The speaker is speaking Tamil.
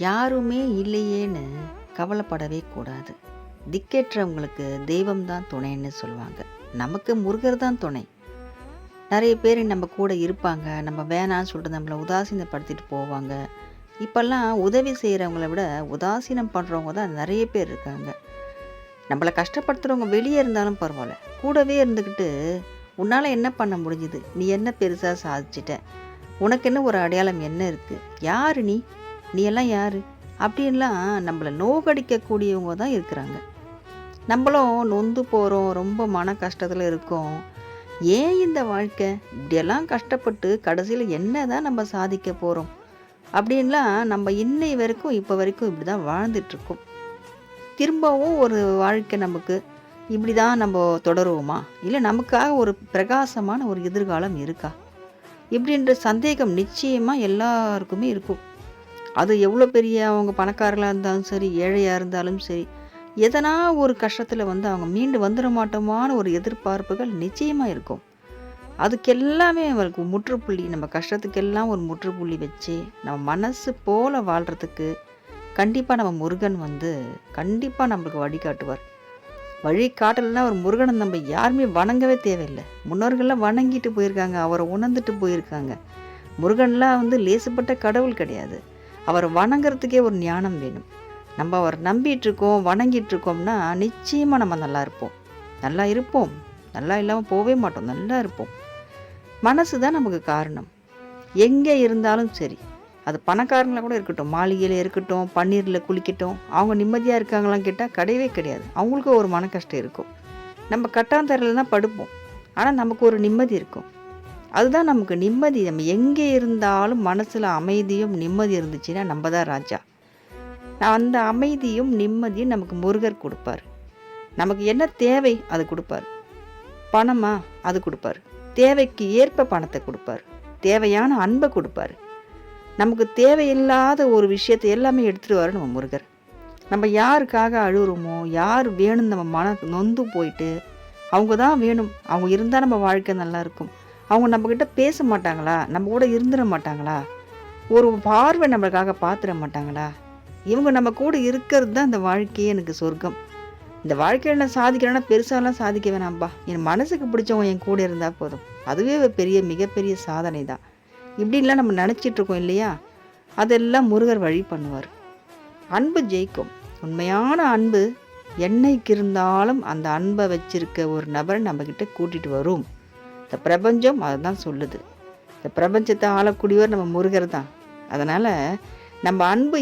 யாருமே இல்லையேன்னு கவலைப்படவே கூடாது. திக்கற்றவங்களுக்கு தெய்வம் தான் துணைன்னு சொல்லுவாங்க. நமக்கு முருகர் தான் துணை. நிறைய பேர் நம்ம கூட இருப்பாங்க. நம்ம வேணான்னு சொல்லிட்டு நம்மளை உதாசீனப்படுத்திட்டு போவாங்க. இப்போல்லாம் உதவி செய்கிறவங்கள விட உதாசீனம் பண்ணுறவங்க தான் நிறைய பேர் இருக்காங்க. நம்மளை கஷ்டப்படுத்துகிறவங்க வெளியே இருந்தாலும் பரவாயில்ல, கூடவே இருந்துக்கிட்டு உன்னால் என்ன பண்ண முடிஞ்சுது, நீ என்ன பெருசாக சாதிச்சிட்ட, உனக்கு என்ன ஒரு அடையாளம் என்ன இருக்குது, யார் நீ, நீ எல்லாம் யார் அப்படின்லாம் நம்மளை நோகடிக்கக்கூடியவங்க தான் இருக்கிறாங்க. நம்மளும் நொந்து போகிறோம், ரொம்ப மன கஷ்டத்தில் இருக்கோம். ஏன் இந்த வாழ்க்கை இப்படியெல்லாம் கஷ்டப்பட்டு கடைசியில் என்ன தான் நம்ம சாதிக்க போகிறோம் அப்படின்லாம் நம்ம இன்னை வரைக்கும் இப்போ வரைக்கும் இப்படி தான் வாழ்ந்துட்டுருக்கோம். திரும்பவும் ஒரு வாழ்க்கை நமக்கு இப்படி தான் நம்ம தொடருவோமா, இல்லை நமக்காக ஒரு பிரகாசமான ஒரு எதிர்காலம் இருக்கா இப்படின்ற சந்தேகம் நிச்சயமாக எல்லாருக்குமே இருக்கும். அது எவ்வளோ பெரிய அவங்க பணக்காரர்களாக இருந்தாலும் சரி, ஏழையாக இருந்தாலும் சரி, எதனா ஒரு கஷ்டத்தில் அவங்க மீண்டு வந்துட மாட்டோமான ஒரு எதிர்பார்ப்புகள் நிச்சயமாக இருக்கும். அதுக்கெல்லாமே அவங்களுக்கு முற்றுப்புள்ளி, நம்ம கஷ்டத்துக்கெல்லாம் ஒரு முற்றுப்புள்ளி வச்சு நம்ம மனசு போல் வாழ்கிறதுக்கு கண்டிப்பாக நம்ம முருகன் கண்டிப்பாக நம்மளுக்கு வழிகாட்டுவார். வழிகாட்டலைன்னா ஒரு முருகனை நம்ம யாருமே வணங்கவே தேவையில்லை. முன்னோர்கள்லாம் வணங்கிட்டு போயிருக்காங்க, அவரை உணர்ந்துட்டு போயிருக்காங்க. முருகன்லாம் லேசுப்பட்ட கடவுள் கிடையாது. அவரை வணங்குறதுக்கே ஒரு ஞானம் வேணும். நம்ம அவரை நம்பிட்டு இருக்கோம், வணங்கிட்டு இருக்கோம்னா நிச்சயமாக நம்ம நல்லா இருப்போம். நல்லா இல்லாமல் போகவே மாட்டோம், நல்லா இருப்போம். மனசு தான் நமக்கு காரணம். எங்கே இருந்தாலும் சரி, அது பணக்காரங்களாக கூட இருக்கட்டும், மாளிகையில் இருக்கட்டும், பன்னீரில் குளிக்கட்டும், அவங்க நிம்மதியாக இருக்காங்களான்னு கேட்டால் கிடையவே கிடையாது. அவங்களுக்கும் ஒரு மன கஷ்டம் இருக்கும். நம்ம கட்டாந்தரையில் தான் படுப்போம், ஆனால் நமக்கு ஒரு நிம்மதி இருக்கும். அதுதான் நமக்கு நிம்மதி. நம்ம எங்கே இருந்தாலும் மனசில் அமைதியும் நிம்மதி இருந்துச்சுன்னா நம்ம தான் ராஜா. அந்த அமைதியும் நிம்மதியும் நமக்கு முருகர் கொடுப்பார். நமக்கு என்ன தேவை அது கொடுப்பார். பணமா அது கொடுப்பார். தேவைக்கு ஏற்ப பணத்தை கொடுப்பார். தேவையான அன்பை கொடுப்பார். நமக்கு தேவையில்லாத ஒரு விஷயத்தை எல்லாமே எடுத்துகிட்டு நம்ம முருகர். நம்ம யாருக்காக அழுகிறோமோ, யார் வேணும் நம்ம மன நொந்து போயிட்டு அவங்க தான் வேணும், அவங்க இருந்தால் நம்ம வாழ்க்கை நல்லாயிருக்கும், அவங்க நம்மக்கிட்ட பேச மாட்டாங்களா, நம்ம கூட இருந்துட மாட்டாங்களா, ஒரு பார்வை நம்மளுக்காக பார்த்துட மாட்டாங்களா, இவங்க நம்ம கூட இருக்கிறது தான் இந்த வாழ்க்கையே எனக்கு சொர்க்கம். இந்த வாழ்க்கையில் நான் சாதிக்கிறேன்னா பெருசாலாம் சாதிக்க வேணாம்ப்பா, என் மனசுக்கு பிடிச்சவங்க என் கூட இருந்தால் போதும், அதுவே மிகப்பெரிய சாதனை தான். இப்படின்லாம் நம்ம நினச்சிட்ருக்கோம் இல்லையா? அதெல்லாம் முருகர் வழி பண்ணுவார். அன்பு ஜெயிக்கும். உண்மையான அன்பு என்னைக்கு இருந்தாலும் அந்த அன்பை வச்சிருக்க ஒரு நபரை நம்மக்கிட்ட கூட்டிகிட்டு வரும். இந்த பிரபஞ்சம் அதை தான் சொல்லுது. இந்த பிரபஞ்சத்தை ஆளக்கூடியவர் நம்ம முருகர் தான். அதனால் நம்ம அன்பு